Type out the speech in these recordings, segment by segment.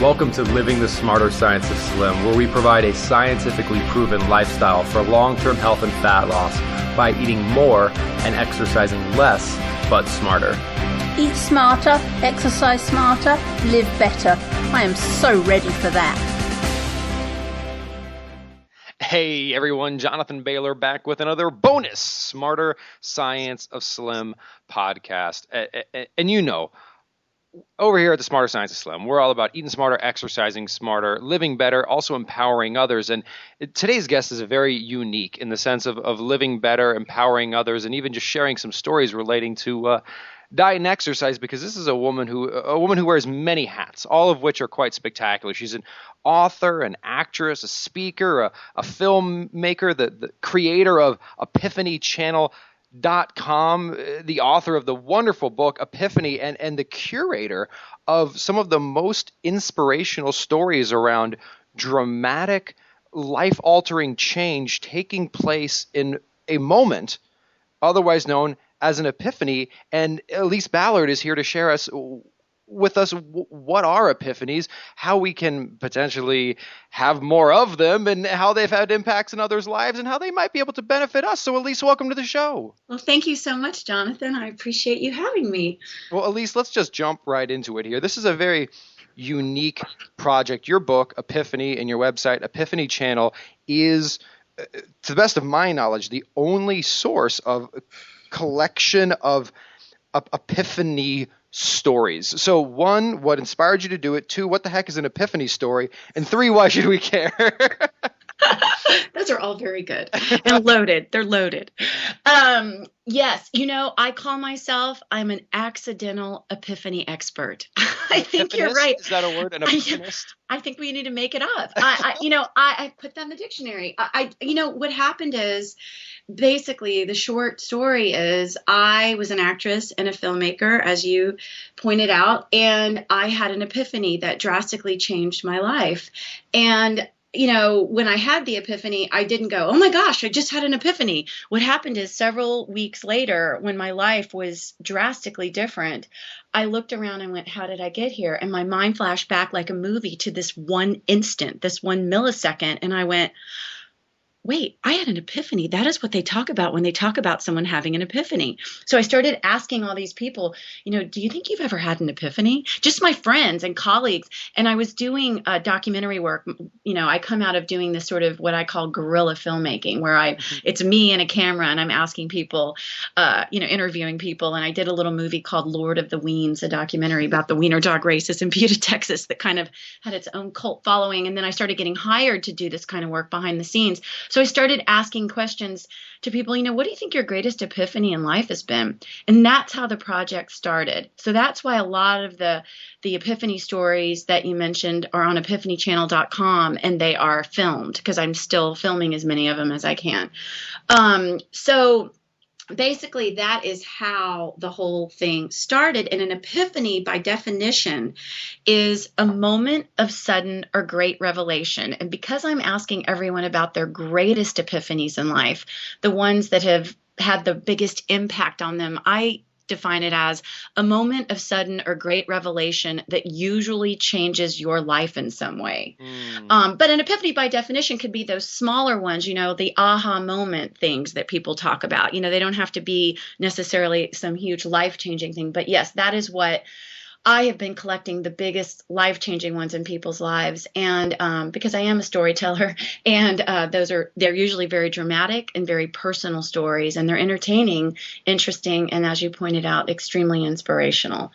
Welcome to Living the Smarter Science of Slim, where we provide a scientifically proven lifestyle for long-term health and fat loss by eating more and exercising less, but smarter. Eat smarter, exercise smarter, live better. I am so ready for that. Hey everyone, Jonathan Bailor back with another bonus Smarter Science of Slim podcast. And you know, over here at the Smarter Science of Slim, we're all about eating smarter, exercising smarter, living better, also empowering others. And today's guest is very unique in the sense of living better, empowering others, and even just sharing some stories relating to diet and exercise, because this is a woman who wears many hats, all of which are quite spectacular. She's an author, an actress, a speaker, a filmmaker, the creator of Epiphany Channel.com, the author of the wonderful book Epiphany, and the curator of some of the most inspirational stories around dramatic, life-altering change taking place in a moment, otherwise known as an epiphany. And Elise Ballard is here to share with us what are epiphanies, how we can potentially have more of them, and how they've had impacts in others' lives, and how they might be able to benefit us. So Elise, welcome to the show. Well, thank you so much, Jonathan. I appreciate you having me. Well, Elise, let's just jump right into it here. This is a very unique project. Your book, Epiphany, and your website, Epiphany Channel, is, to the best of my knowledge, the only source of collection of epiphany stories. So one, what inspired you to do it? Two, what the heck is an epiphany story? And three, why should we care? Those are all very good and loaded. They're loaded. Yes, I call myself, I'm an accidental epiphany expert. I think you're right. Is that a word? An epiphanist? I think we need to make it up. I put that in the dictionary. What happened is, basically, the short story is I was an actress and a filmmaker, as you pointed out, and I had an epiphany that drastically changed my life. And when I had the epiphany, I didn't go, oh my gosh, I just had an epiphany. What happened is several weeks later, when my life was drastically different, I looked around and went, how did I get here? And my mind flashed back like a movie to this one instant, this 1 millisecond. And I went, wait, I had an epiphany. That is what they talk about when they talk about someone having an epiphany. So I started asking all these people, do you think you've ever had an epiphany? Just my friends and colleagues. And I was doing documentary work. I come out of doing this sort of what I call guerrilla filmmaking, where it's me and a camera and I'm asking people, interviewing people. And I did a little movie called Lord of the Weens, a documentary about the wiener dog races in Buda, Texas, that kind of had its own cult following. And then I started getting hired to do this kind of work behind the scenes. So I started asking questions to people, what do you think your greatest epiphany in life has been? And that's how the project started. So that's why a lot of the epiphany stories that you mentioned are on epiphanychannel.com, and they are filmed because I'm still filming as many of them as I can. So basically, that is how the whole thing started. And an epiphany, by definition, is a moment of sudden or great revelation. And because I'm asking everyone about their greatest epiphanies in life, the ones that have had the biggest impact on them, I define it as a moment of sudden or great revelation that usually changes your life in some way. But an epiphany, by definition, could be those smaller ones, the aha moment things that people talk about. They don't have to be necessarily some huge life-changing thing. But yes, that is what I have been collecting, the biggest life-changing ones in people's lives. And because I am a storyteller, and they're usually very dramatic and very personal stories, and they're entertaining, interesting, and, as you pointed out, extremely inspirational.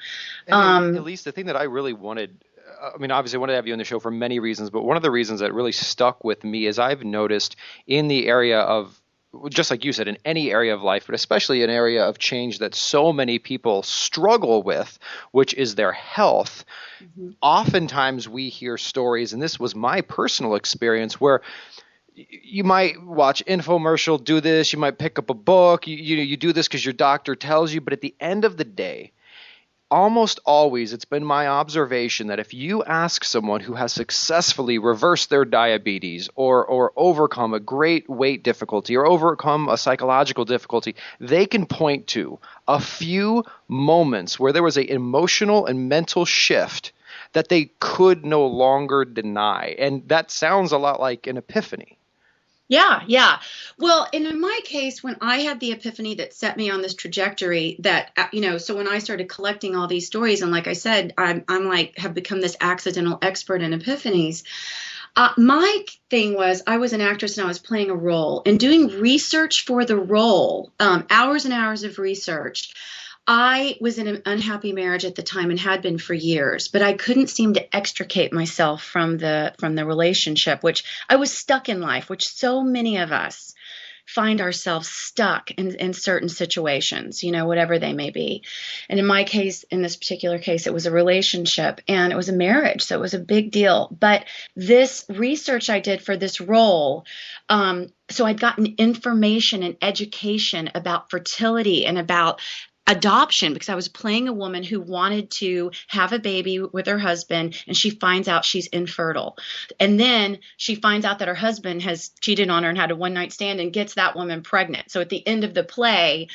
At least the thing that I really wanted, obviously I wanted to have you on the show for many reasons, but one of the reasons that really stuck with me is I've noticed in the area of, just like you said, in any area of life, but especially an area of change that so many people struggle with, which is their health. Oftentimes we hear stories, and this was my personal experience, where you might watch infomercial, do this, you might pick up a book, you do this because your doctor tells you, but at the end of the day, almost always, it's been my observation that if you ask someone who has successfully reversed their diabetes or overcome a great weight difficulty or overcome a psychological difficulty, they can point to a few moments where there was an emotional and mental shift that they could no longer deny. And that sounds a lot like an epiphany. Yeah, yeah. Well, and in my case, when I had the epiphany that set me on this trajectory that, so when I started collecting all these stories, and like I said, I'm like, have become this accidental expert in epiphanies. My thing was, I was an actress and I was playing a role and doing research for the role, hours and hours of research. I was in an unhappy marriage at the time and had been for years, but I couldn't seem to extricate myself from the relationship, which I was stuck in life, which so many of us find ourselves stuck in certain situations, whatever they may be. And in my case, in this particular case, it was a relationship and it was a marriage. So it was a big deal. But this research I did for this role, so I'd gotten information and education about fertility and about adoption, because I was playing a woman who wanted to have a baby with her husband, and she finds out she's infertile. And then she finds out that her husband has cheated on her and had a one-night stand and gets that woman pregnant. So at the end of the play,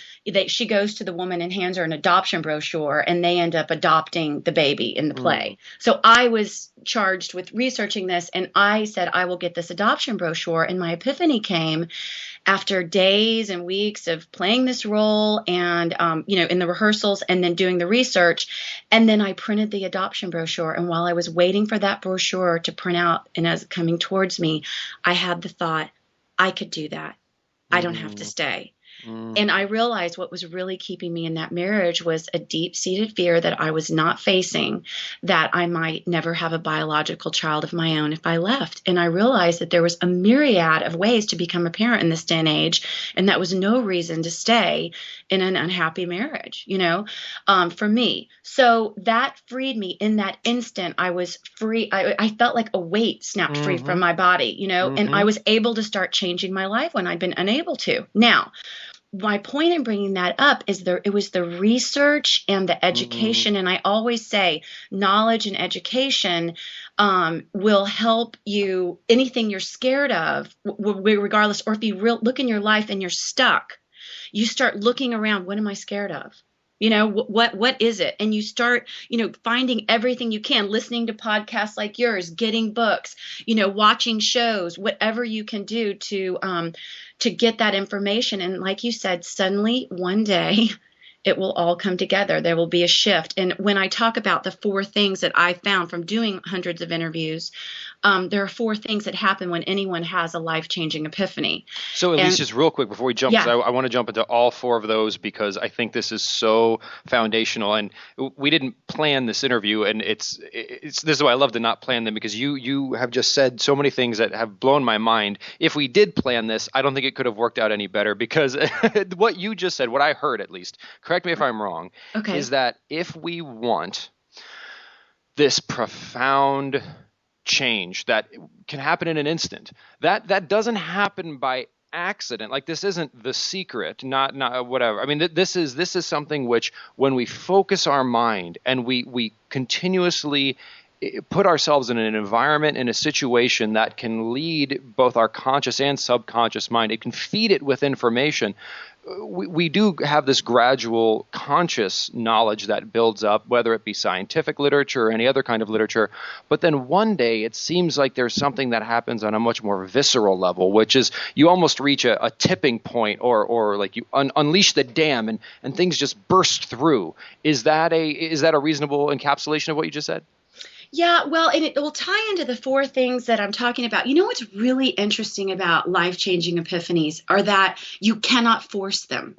she goes to the woman and hands her an adoption brochure, and they end up adopting the baby in the play. So I was charged with researching this, and I said, I will get this adoption brochure. And my epiphany came after days and weeks of playing this role and, in the rehearsals and then doing the research. And then I printed the adoption brochure. And while I was waiting for that brochure to print out and as coming towards me, I had the thought, I could do that. I don't have to stay. And I realized what was really keeping me in that marriage was a deep-seated fear that I was not facing, that I might never have a biological child of my own if I left. And I realized that there was a myriad of ways to become a parent in this day and age, and that was no reason to stay in an unhappy marriage, for me. So that freed me in that instant. I was free. I felt like a weight snapped free from my body, and I was able to start changing my life when I'd been unable to. Now, my point in bringing that up is it was the research and the education. And I always say knowledge and education will help you. Anything you're scared of, regardless, or if you look in your life and you're stuck, you start looking around. What am I scared of? What is it? And you start, finding everything you can, listening to podcasts like yours, getting books, watching shows, whatever you can do to get that information. And like you said, suddenly one day it will all come together. There will be a shift. And when I talk about the 4 things that I found from doing hundreds of interviews, there are 4 things that happen when anyone has a life-changing epiphany. So Elise, just real quick before we jump, I want to jump into all 4 of those because I think this is so foundational. And we didn't plan this interview, and it's this is why I love to not plan them, because you have just said so many things that have blown my mind. If we did plan this, I don't think it could have worked out any better, because what you just said, what I heard at least, correct me if I'm wrong, is that if we want this profound change that can happen in an instant, that doesn't happen by accident. Like, this isn't The Secret, not whatever. I mean, this is something which, when we focus our mind and we continuously put ourselves in an environment, in a situation that can lead both our conscious and subconscious mind, it can feed it with information. We do have this gradual conscious knowledge that builds up, whether it be scientific literature or any other kind of literature. But then one day it seems like there's something that happens on a much more visceral level, which is you almost reach a tipping point, or like you unleash the dam and things just burst through. Is that a reasonable encapsulation of what you just said? Yeah, well, and it will tie into the 4 things that I'm talking about. What's really interesting about life-changing epiphanies are that you cannot force them.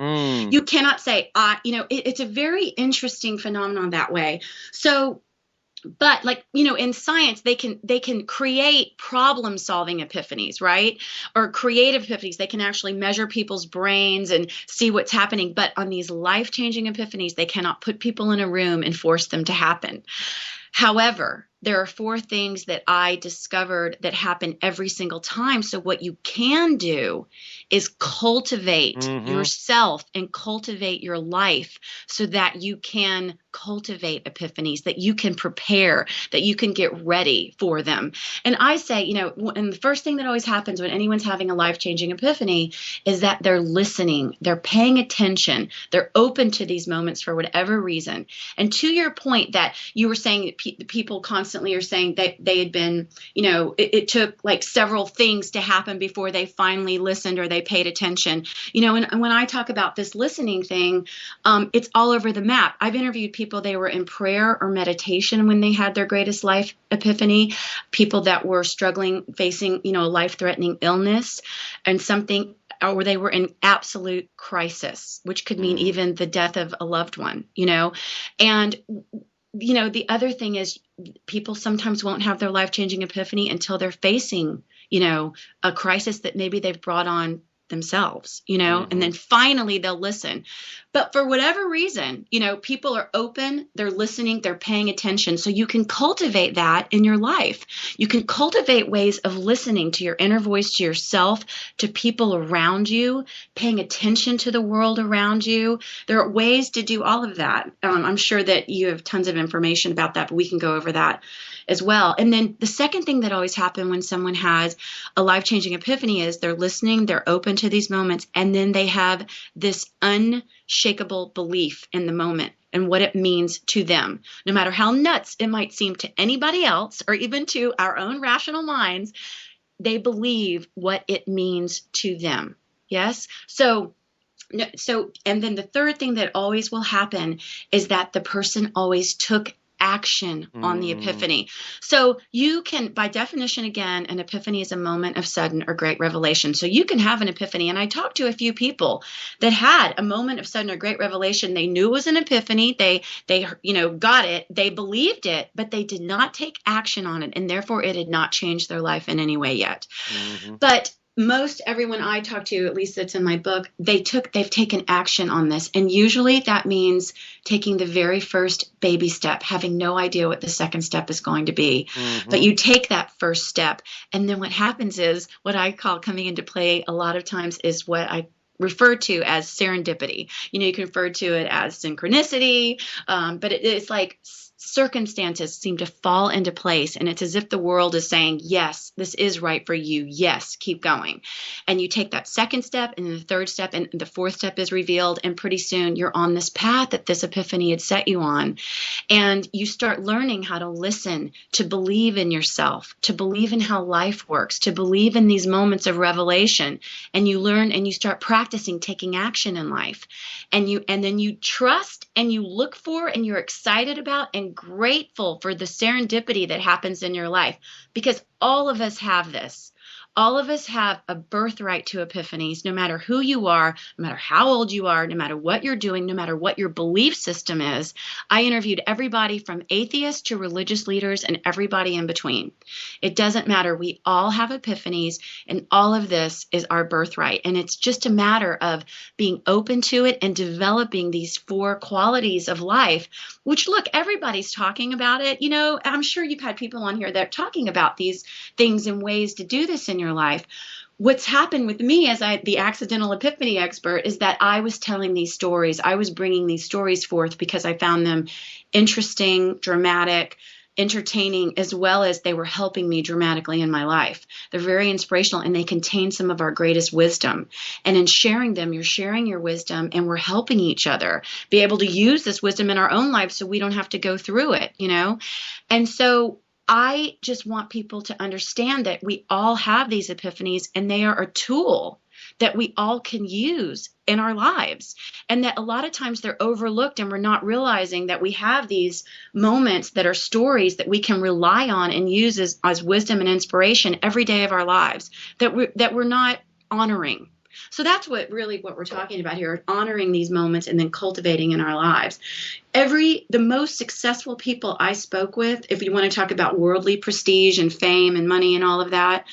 You cannot say, it's a very interesting phenomenon that way. So, but in science, they can create problem-solving epiphanies, right? Or creative epiphanies. They can actually measure people's brains and see what's happening. But on these life-changing epiphanies, they cannot put people in a room and force them to happen. However, there are 4 things that I discovered that happen every single time. So what you can do is cultivate yourself and cultivate your life so that you can cultivate epiphanies, that you can prepare, that you can get ready for them. And I say, and the first thing that always happens when anyone's having a life-changing epiphany is that they're listening, they're paying attention, they're open to these moments for whatever reason. And to your point that you were saying that people constantly constantly are saying that they had been, it took like several things to happen before they finally listened or they paid attention. And when I talk about this listening thing, it's all over the map. I've interviewed people, they were in prayer or meditation when they had their greatest life epiphany, people that were struggling, facing, a life-threatening illness and something, or they were in absolute crisis, which could mean even the death of a loved one, And, the other thing is people sometimes won't have their life-changing epiphany until they're facing, a crisis that maybe they've brought on themselves, and then finally they'll listen. But for whatever reason, people are open, they're listening, they're paying attention. So you can cultivate that in your life. You can cultivate ways of listening to your inner voice, to yourself, to people around you, paying attention to the world around you. There are ways to do all of that. I'm sure that you have tons of information about that, but we can go over that as well. And then the second thing that always happens when someone has a life-changing epiphany is they're listening, they're open to these moments, and then they have this unshakable belief in the moment and what it means to them. No matter how nuts it might seem to anybody else or even to our own rational minds, they believe what it means to them. Yes? So, and then the third thing that always will happen is that the person always took action on the epiphany. So you can, by definition, again, an epiphany is a moment of sudden or great revelation. So you can have an epiphany. And I talked to a few people that had a moment of sudden or great revelation. They knew it was an epiphany. They got it. They believed it, but they did not take action on it. And therefore it had not changed their life in any way yet. But most everyone I talk to, at least that's in my book, they've taken action on this. And usually that means taking the very first baby step, having no idea what the second step is going to be. But you take that first step. And then what happens is what I call coming into play a lot of times is what I refer to as serendipity. You can refer to it as synchronicity, but it's like circumstances seem to fall into place, and it's as if the world is saying, yes, this is right for you. Yes, keep going. And you take that second step and then the third step and the fourth step is revealed, and pretty soon you're on this path that this epiphany had set you on. And you start learning how to listen, to believe in yourself, to believe in how life works, to believe in these moments of revelation. And you learn and you start practicing taking action in life. And then you trust and you look for and you're excited about and grateful for the serendipity that happens in your life, because all of us have this. All of us have a birthright to epiphanies, no matter who you are, no matter how old you are, no matter what you're doing, no matter what your belief system is. I interviewed everybody from atheists to religious leaders and everybody in between. It doesn't matter. We all have epiphanies, and all of this is our birthright. And it's just a matter of being open to it and developing these 4 qualities of life, which, look, everybody's talking about it. I'm sure you've had people on here that are talking about these things and ways to do this in your life. What's happened with me as the accidental epiphany expert is that I was telling these stories. I was bringing these stories forth because I found them interesting, dramatic, entertaining, as well as they were helping me dramatically in my life. They're very inspirational, and they contain some of our greatest wisdom. And in sharing them, you're sharing your wisdom, and we're helping each other be able to use this wisdom in our own lives so we don't have to go through it, And so I just want people to understand that we all have these epiphanies, and they are a tool that we all can use in our lives, and that a lot of times they're overlooked, and we're not realizing that we have these moments that are stories that we can rely on and use as wisdom and inspiration every day of our lives that we're not honoring. So that's what we're talking about here, honoring these moments and then cultivating in our lives. The most successful people I spoke with, if you want to talk about worldly prestige and fame and money and all of that,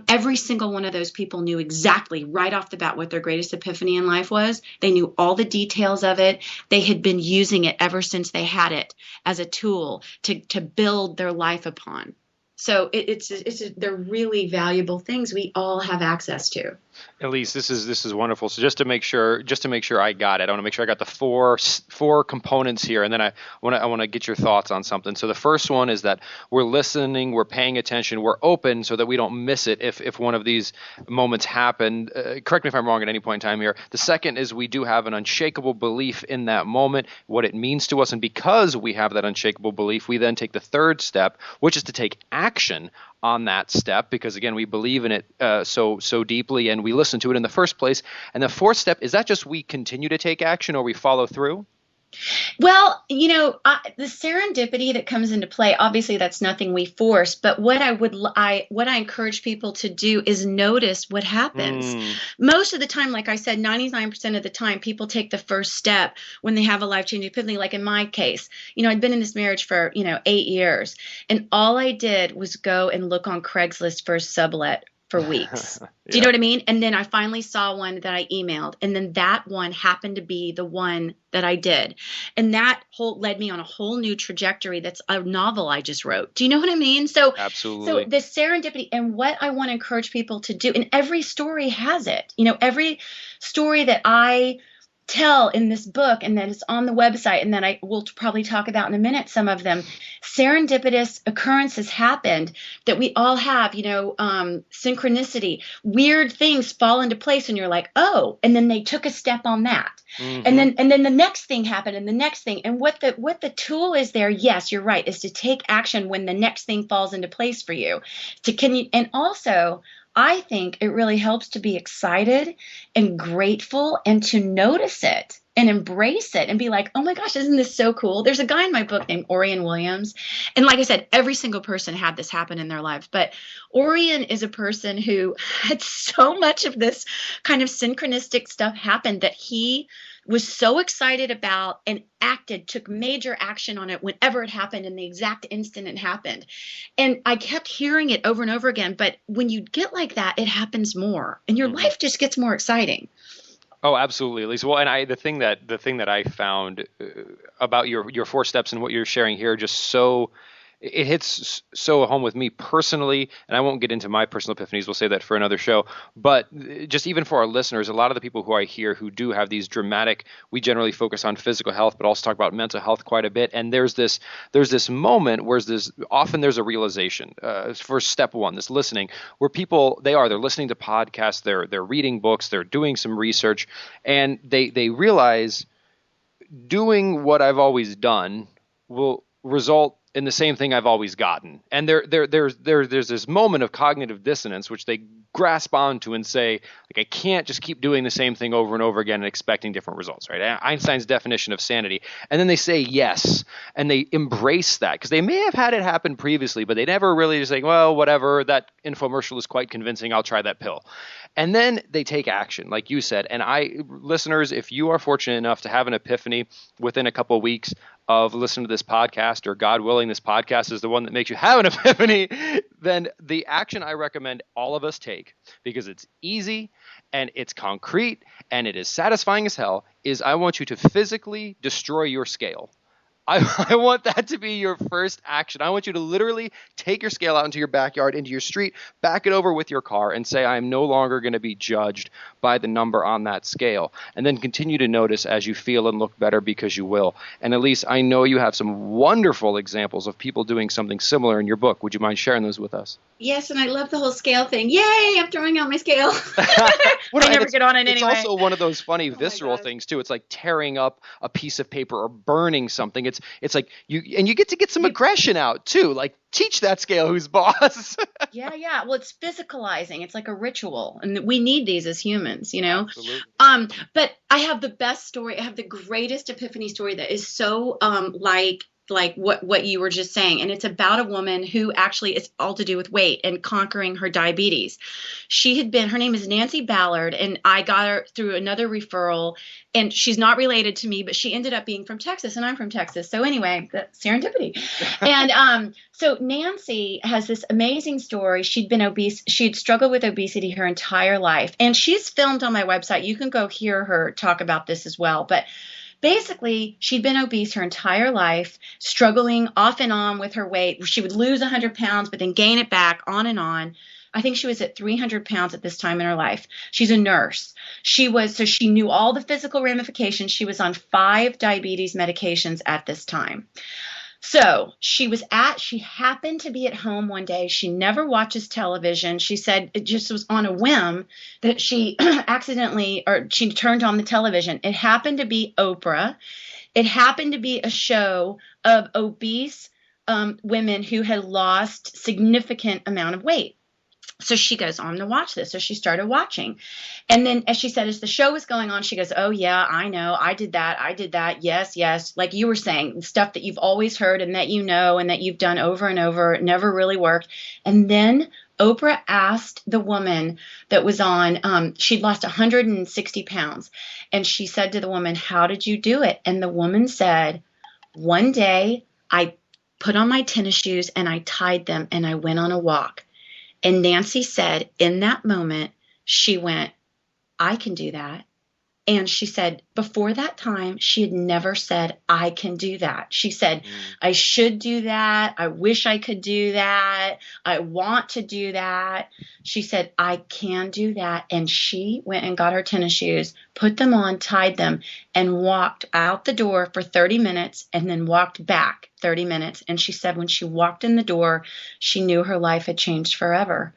every single one of those people knew exactly right off the bat what their greatest epiphany in life was. They knew all the details of it. They had been using it ever since they had it as a tool to build their life upon. So they're really valuable things we all have access to. Elise, this is wonderful. So just to make sure I got it, I want to make sure I got the four components here, and then I want to get your thoughts on something. So the first one is that we're listening, we're paying attention, we're open so that we don't miss it if one of these moments happen. Correct me if I'm wrong at any point in time here. The second is we do have an unshakable belief in that moment, what it means to us, and because we have that unshakable belief, we then take the third step, which is to take action on that step, because again, we believe in it so deeply, and we listen to it in the first place. And the fourth step is that just we continue to take action, or we follow through. Well, the serendipity that comes into play, obviously that's nothing we force, but what I encourage people to do is notice what happens. Most of the time, like I said, 99% of the time, people take the first step when they have a life-changing epiphany. Like in my case, I'd been in this marriage for, 8 years, and all I did was go and look on Craigslist for a sublet for weeks. Do you know what I mean? And then I finally saw one that I emailed, and then that one happened to be the one that I did. And that led me on a whole new trajectory. That's a novel I just wrote. Do you know what I mean? So absolutely. So the serendipity, and what I want to encourage people to do, and every story has it. Every story that I tell in this book, and that is on the website, and then I will probably talk about in a minute, some of them, serendipitous occurrences happened that we all have, synchronicity, weird things fall into place, and you're like, oh, and then they took a step on that. And then the next thing happened, and the next thing, and what the tool is there, yes, you're right, is to take action when the next thing falls into place for you. And also, I think it really helps to be excited and grateful, and to notice it and embrace it and be like, oh my gosh, isn't this so cool? There's a guy in my book named Orion Williams. And like I said, every single person had this happen in their lives. But Orion is a person who had so much of this kind of synchronistic stuff happen that he was so excited about and took major action on it whenever it happened, in the exact instant it happened. And I kept hearing it over and over again. But when you get like that, it happens more, and your life just gets more exciting. Oh, absolutely, Elise. Well, and the thing that I found about your four steps and what you're sharing here, it hits so home with me personally, and I won't get into my personal epiphanies. We'll save that for another show. But just even for our listeners, a lot of the people who I hear who do have these dramatic, we generally focus on physical health, but also talk about mental health quite a bit. And there's this moment where often there's a realization for step one, this listening, where they're listening to podcasts, they're reading books, they're doing some research, and they realize doing what I've always done will result in the same thing I've always gotten. And there's this moment of cognitive dissonance, which they grasp onto and say, like, I can't just keep doing the same thing over and over again and expecting different results, right? Einstein's definition of sanity. And then they say yes, and they embrace that, because they may have had it happen previously, but they never really just like, well, whatever, that infomercial is quite convincing, I'll try that pill. And then they take action, like you said. And listeners, if you are fortunate enough to have an epiphany within a couple of weeks of listening to this podcast, or God willing, this podcast is the one that makes you have an epiphany, then the action I recommend all of us take, because it's easy and it's concrete and it is satisfying as hell, is I want you to physically destroy your scale. I want that to be your first action. I want you to literally take your scale out into your backyard, into your street, back it over with your car, and say, I'm no longer going to be judged by the number on that scale. And then continue to notice as you feel and look better, because you will. And Elise, I know you have some wonderful examples of people doing something similar in your book. Would you mind sharing those with us? Yes, and I love the whole scale thing. Yay, I'm throwing out my scale. I never get on it anyway. It's also one of those funny visceral things too. It's like tearing up a piece of paper or burning something. It's like you get to get some aggression out too. Like, teach that scale who's boss. Yeah. Well, it's physicalizing. It's like a ritual, and we need these as humans, Absolutely. But I have the best story. I have the greatest epiphany story that is so like what you were just saying. And it's about a woman who actually, it's all to do with weight and conquering her diabetes. Her name is Nancy Ballard, and I got her through another referral, and she's not related to me, but she ended up being from Texas, and I'm from Texas. So anyway, the serendipity. And so Nancy has this amazing story. She'd been obese. She'd struggled with obesity her entire life, and she's filmed on my website. You can go hear her talk about this as well. But basically, she'd been obese her entire life, struggling off and on with her weight. She would lose 100 pounds, but then gain it back, on and on. I think she was at 300 pounds at this time in her life. She's a nurse. So she knew all the physical ramifications. She was on 5 diabetes medications at this time. So she happened to be at home one day. She never watches television. She said it just was on a whim that she she turned on the television. It happened to be Oprah. It happened to be a show of obese women who had lost significant amount of weight. So she goes, I'm going to watch this. So she started watching. And then, as she said, as the show was going on, she goes, oh, yeah, I know. I did that. Yes, yes. Like you were saying, stuff that you've always heard and that you know and that you've done over and over. It never really worked. And then Oprah asked the woman that was on, she'd lost 160 pounds. And she said to the woman, how did you do it? And the woman said, one day I put on my tennis shoes and I tied them and I went on a walk. And Nancy said in that moment, she went, I can do that. And she said before that time, she had never said, I can do that. She said, I should do that. I wish I could do that. I want to do that. She said, I can do that. And she went and got her tennis shoes, put them on, tied them, and walked out the door for 30 minutes and then walked back 30 minutes. And she said when she walked in the door, she knew her life had changed forever.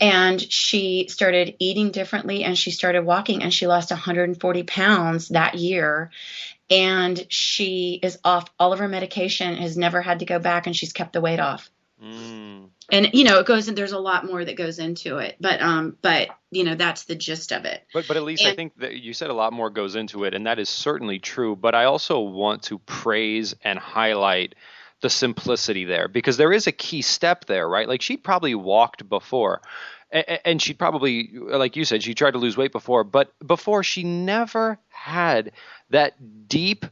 And she started eating differently and she started walking and she lost 140 pounds that year. And she is off all of her medication, has never had to go back, and she's kept the weight off. And, it goes, and there's a lot more that goes into it, but that's the gist of it. But Elise, I think that you said a lot more goes into it, and that is certainly true. But I also want to praise and highlight the simplicity there, because there is a key step there, right? Like she'd probably walked before, and she'd probably, like you said, she tried to lose weight before, but before she never had that deep,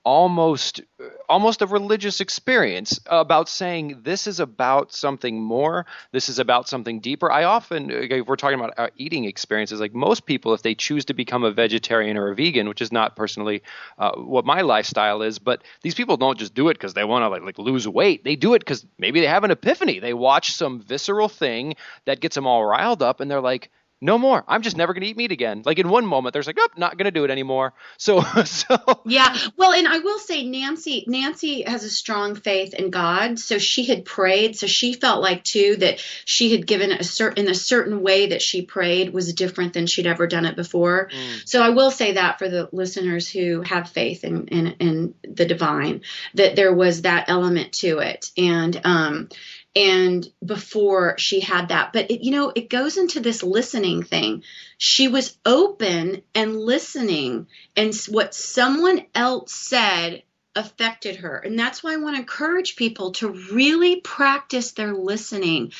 almost a religious experience about saying this is about something more, this is about something deeper. I often, if we're talking about eating experiences, like most people, if they choose to become a vegetarian or a vegan, which is not personally what my lifestyle is, but these people don't just do it because they want to like lose weight. They do it because maybe they have an epiphany. They watch some visceral thing that gets them all riled up, and they're like, no more. I'm just never going to eat meat again. Like in one moment, there's like, oh, not going to do it anymore. So yeah. Well, and I will say Nancy has a strong faith in God. So she had prayed. So she felt like too that she had given a certain way that she prayed was different than she'd ever done it before. So I will say that for the listeners who have faith in the divine, that there was that element to it. And before she had that, but it goes into this listening thing. She was open and listening, and what someone else said affected her. And that's why I want to encourage people to really practice their listening,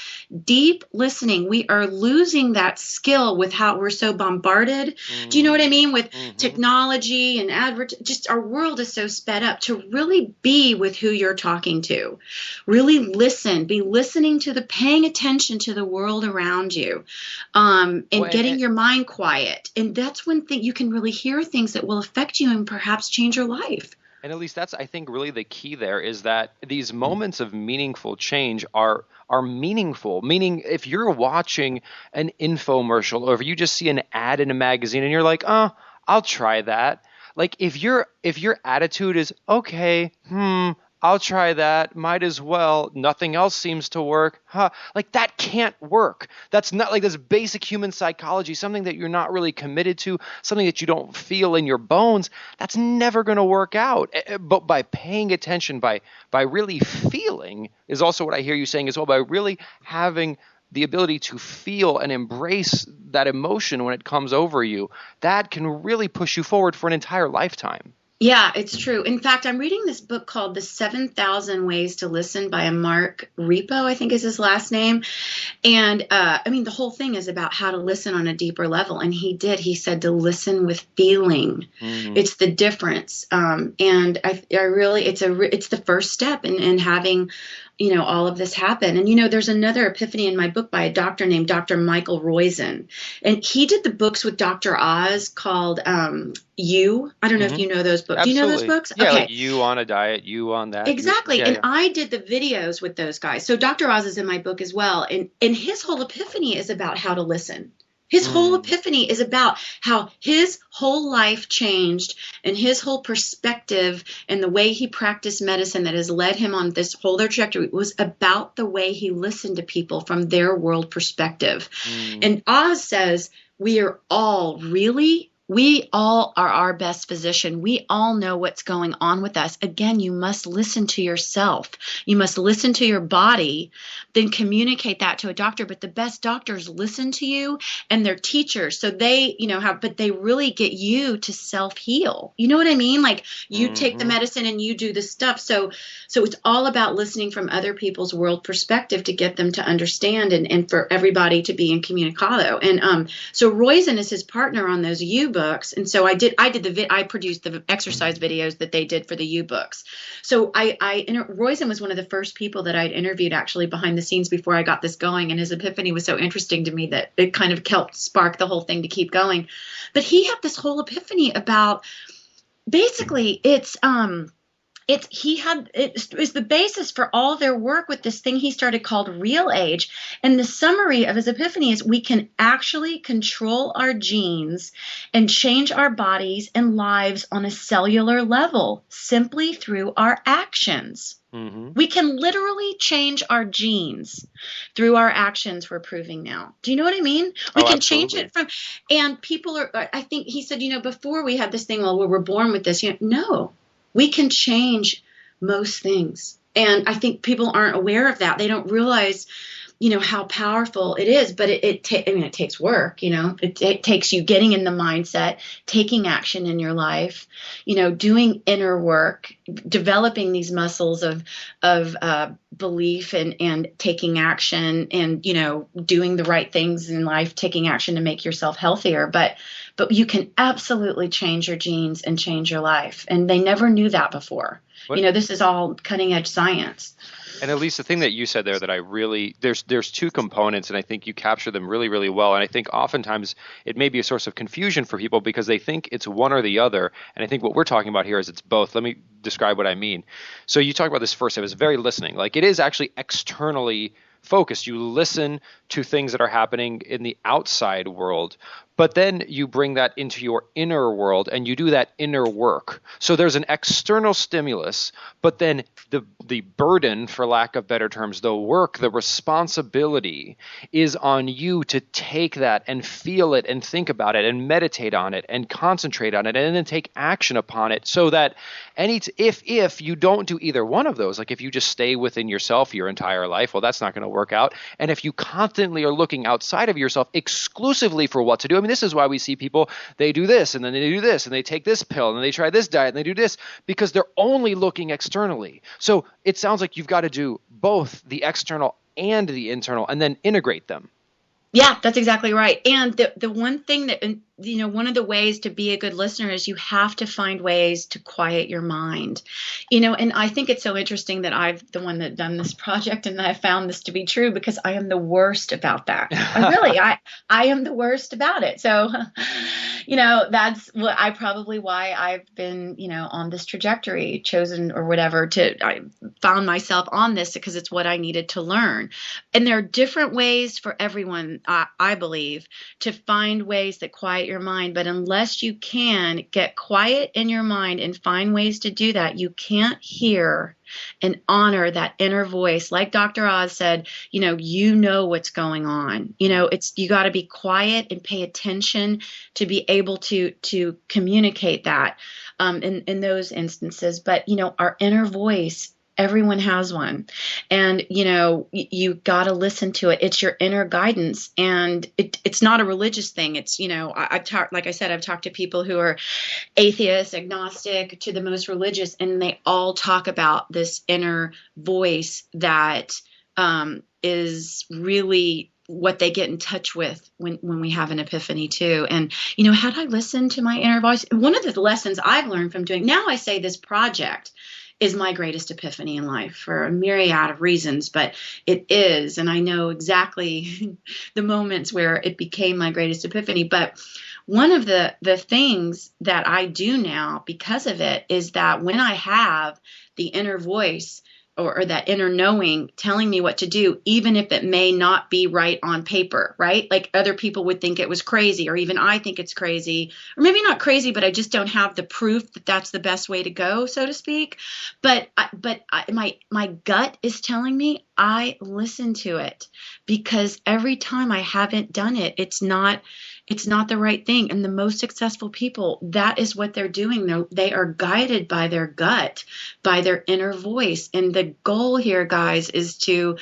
deep listening. We are losing that skill with how we're so bombarded. Do you know what I mean? With technology and just our world is so sped up, to really be with who you're talking to. Really listen, be listening to paying attention to the world around you, and getting your mind quiet. And that's when you can really hear things that will affect you and perhaps change your life. And at least that's, I think, really the key there, is that these moments of meaningful change are meaningful. Meaning, if you're watching an infomercial or if you just see an ad in a magazine and you're like, oh, I'll try that. Like if your attitude is, okay, I'll try that, might as well, nothing else seems to work, like that can't work. That's not like this basic human psychology, something that you're not really committed to, something that you don't feel in your bones, that's never going to work out. But by paying attention, by really feeling, is also what I hear you saying as well, by really having the ability to feel and embrace that emotion when it comes over you, that can really push you forward for an entire lifetime. Yeah, it's true. In fact, I'm reading this book called The 7,000 Ways to Listen by a Mark Repo, I think is his last name. And the whole thing is about how to listen on a deeper level. And he said to listen with feeling. It's the difference. And I really, it's the first step in having all of this happen. And, there's another epiphany in my book by a doctor named Dr. Michael Roizen. And he did the books with Dr. Oz called You. I don't know if you know those books. Absolutely. Do you know those books? Yeah, okay. like You on a Diet, You on That. Exactly. Yeah, and yeah. I did the videos with those guys. So Dr. Oz is in my book as well. And his whole epiphany is about how to listen. His whole epiphany is about how his whole life changed and his whole perspective and the way he practiced medicine that has led him on this whole trajectory was about the way he listened to people from their world perspective. And Oz says we all are our best physician. We all know what's going on with us. Again, you must listen to yourself. You must listen to your body, then communicate that to a doctor. But the best doctors listen to you and they're teachers. So they, but they really get you to self-heal. You know what I mean? Like you take the medicine and you do the stuff. So it's all about listening from other people's world perspective to get them to understand and for everybody to be incommunicado. And so Roizen is his partner on those U books, and so I produced the exercise videos that they did for the U books. So Roizen was one of the first people that I'd interviewed actually behind the scenes before I got this going, and his epiphany was so interesting to me that it kind of helped spark the whole thing to keep going. But he had this whole epiphany about basically it was the basis for all their work with this thing he started called Real Age. And the summary of his epiphany is we can actually control our genes and change our bodies and lives on a cellular level simply through our actions. We can literally change our genes through our actions, we're proving now. Do you know what I mean? We can change it and people are, I think he said, before we had this thing, well, we were born with this, no. We can change most things. And I think people aren't aware of that. They don't realize, how powerful it is. But it takes work, It takes you getting in the mindset, taking action in your life, doing inner work, developing these muscles of belief and taking action and, doing the right things in life, taking action to make yourself healthier. But you can absolutely change your genes and change your life. And they never knew that before. This is all cutting edge science. And Elise, the thing that you said there that I really, there's two components, and I think you capture them really, really well. And I think oftentimes it may be a source of confusion for people because they think it's one or the other. And I think what we're talking about here is it's both. Let me describe what I mean. So you talk about this first, it was very listening. Like it is actually externally focused. You listen to things that are happening in the outside world, but then you bring that into your inner world and you do that inner work. So there's an external stimulus, but then the burden, for lack of better terms, the work, the responsibility is on you to take that and feel it and think about it and meditate on it and concentrate on it and then take action upon it so that if you don't do either one of those, like if you just stay within yourself your entire life, well, that's not going to work out. And if you constantly are looking outside of yourself exclusively for what to do, I mean, this is why we see people, they do this and then they do this and they take this pill and they try this diet and they do this because they're only looking externally. So it sounds like you've got to do both the external and the internal and then integrate them. Yeah, that's exactly right. And the one thing that, one of the ways to be a good listener is you have to find ways to quiet your mind, and I think it's so interesting that I've the one that done this project and I found this to be true because I am the worst about that. I am the worst about it. So, that's why I've been, on this trajectory chosen or whatever I found myself on this because it's what I needed to learn. And there are different ways for everyone, I believe, to find ways that quiet your mind. But unless you can get quiet in your mind and find ways to do that, you can't hear and honor that inner voice. Like Dr. Oz said, you know what's going on. You got to be quiet and pay attention to be able to communicate that in those instances. But, our inner voice, everyone has one. And, you got to listen to it. It's your inner guidance. And it's not a religious thing. It's, I've talked to people who are atheists, agnostic, to the most religious, and they all talk about this inner voice that is really what they get in touch with when we have an epiphany too. And, had I listened to my inner voice, one of the lessons I've learned from doing, now I say this project is my greatest epiphany in life for a myriad of reasons, but it is. And I know exactly the moments where it became my greatest epiphany. But one of the things that I do now because of it is that when I have the inner voice or that inner knowing telling me what to do, even if it may not be right on paper, right? Like other people would think it was crazy, or even I think it's crazy, or maybe not crazy, but I just don't have the proof that that's the best way to go, so to speak. But my gut is telling me, I listen to it, because every time I haven't done it, it's not the right thing. And the most successful people, that is what they're doing. They are guided by their gut, by their inner voice. And the goal here, guys, is to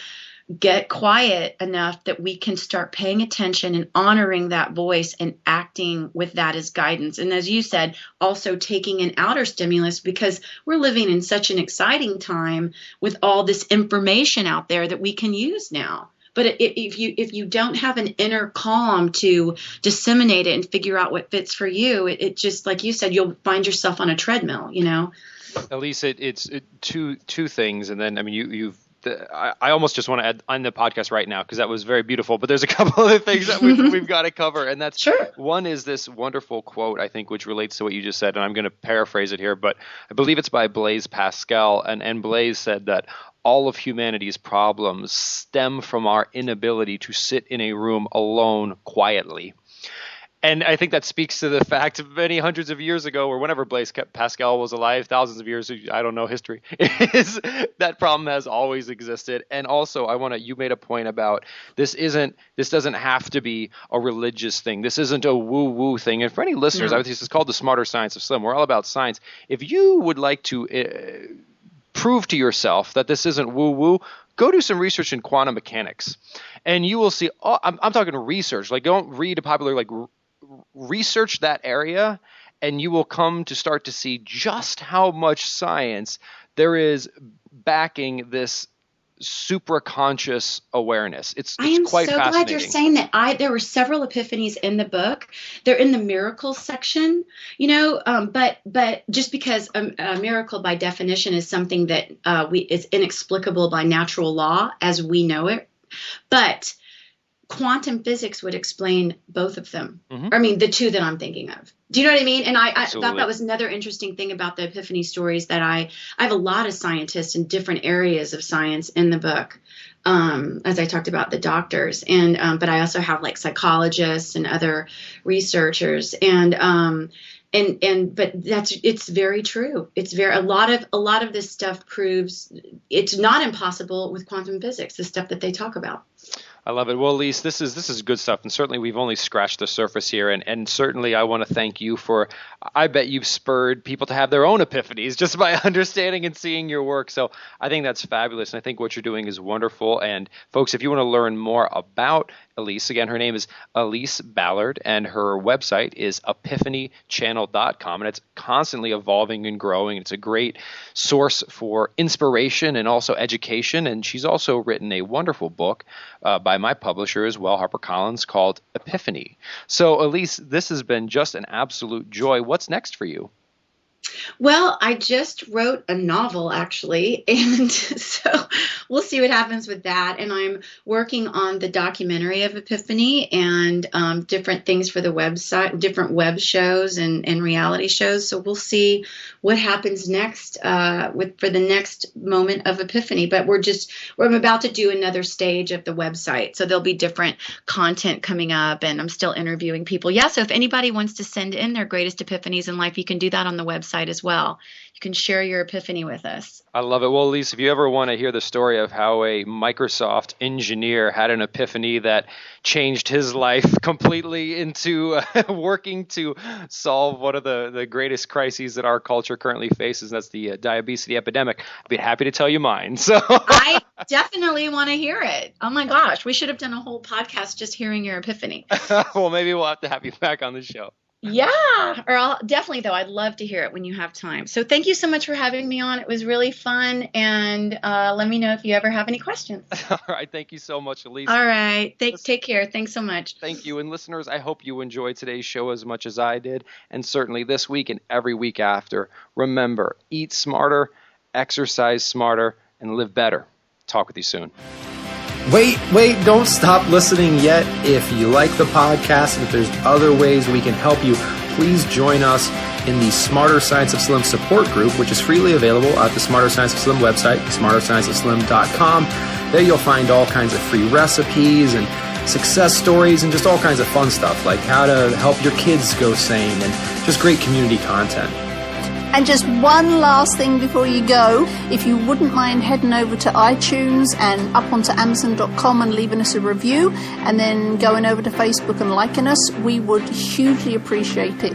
get quiet enough that we can start paying attention and honoring that voice and acting with that as guidance. And as you said, also taking an outer stimulus, because we're living in such an exciting time with all this information out there that we can use now. But if you don't have an inner calm to disseminate it and figure out what fits for you, it just, like you said, you'll find yourself on a treadmill, Elise, it's two things, and then I mean I almost just want to end the podcast right now because that was very beautiful. But there's a couple other things that we've got to cover, and that's sure. One is this wonderful quote, I think, which relates to what you just said, and I'm going to paraphrase it here, but I believe it's by Blaise Pascal, and Blaise said that all of humanity's problems stem from our inability to sit in a room alone quietly. And I think that speaks to the fact of many hundreds of years ago, or whenever Blaise Pascal was alive, thousands of years, I don't know history, is that problem has always existed. And also, you made a point about this doesn't have to be a religious thing. This isn't a woo-woo thing. And for any listeners, No. I think this is called the Smarter Science of Slim. We're all about science. If you would like to prove to yourself that this isn't woo-woo, go do some research in quantum mechanics. And you will see, I'm talking research, like don't read a popular, like research that area, and you will come to start to see just how much science there is backing this supraconscious awareness. It's I am quite so fascinating. glad you're saying that. There were several epiphanies in the book. They're in the miracles section, but just because a miracle by definition is something that is inexplicable by natural law as we know it, but quantum physics would explain both of them. Mm-hmm. I mean, the two that I'm thinking of. Do you know what I mean? And I thought that was another interesting thing about the Epiphany stories, that I have a lot of scientists in different areas of science in the book, as I talked about the doctors, and but I also have like psychologists and other researchers, but it's very true. It's a lot of this stuff proves it's not impossible with quantum physics, the stuff that they talk about. I love it. Well, Elise, this is good stuff, and certainly we've only scratched the surface here, and certainly I want to thank you for, I bet you've spurred people to have their own epiphanies just by understanding and seeing your work, so I think that's fabulous, and I think what you're doing is wonderful, and folks, if you want to learn more about Elise, again, her name is Elise Ballard, and her website is epiphanychannel.com, and it's constantly evolving and growing. It's a great source for inspiration and also education, and she's also written a wonderful book by my publisher as well, HarperCollins, called Epiphany. So, Elise, this has been just an absolute joy. What's next for you? Well, I just wrote a novel, actually, and so we'll see what happens with that. And I'm working on the documentary of Epiphany and different things for the website, different web shows and reality shows. So we'll see what happens next for the next moment of Epiphany. But I'm about to do another stage of the website. So there'll be different content coming up, and I'm still interviewing people. Yeah, so if anybody wants to send in their greatest epiphanies in life, you can do that on the website as well. You can share your epiphany with us. I love it. Well, Elise, if you ever want to hear the story of how a Microsoft engineer had an epiphany that changed his life completely into working to solve one of the greatest crises that our culture currently faces, that's the diabetes epidemic, I'd be happy to tell you mine. So I definitely want to hear it. Oh my gosh, we should have done a whole podcast just hearing your epiphany. Well, maybe we'll have to have you back on the show. Yeah, definitely, though. I'd love to hear it when you have time. So thank you so much for having me on. It was really fun. And let me know if you ever have any questions. All right. Thank you so much, Elise. All right. Take care. Thanks so much. Thank you. And listeners, I hope you enjoyed today's show as much as I did. And certainly this week and every week after. Remember, eat smarter exercise smarter, and live better. Talk with you soon. Wait, don't stop listening yet. If you like the podcast and if there's other ways we can help you, please join us in the Smarter Science of Slim support group, which is freely available at the Smarter Science of Slim website, smarterscienceofslim.com. There you'll find all kinds of free recipes and success stories and just all kinds of fun stuff, like how to help your kids go sane and just great community content. And just one last thing before you go, if you wouldn't mind heading over to iTunes and up onto Amazon.com and leaving us a review, and then going over to Facebook and liking us, we would hugely appreciate it.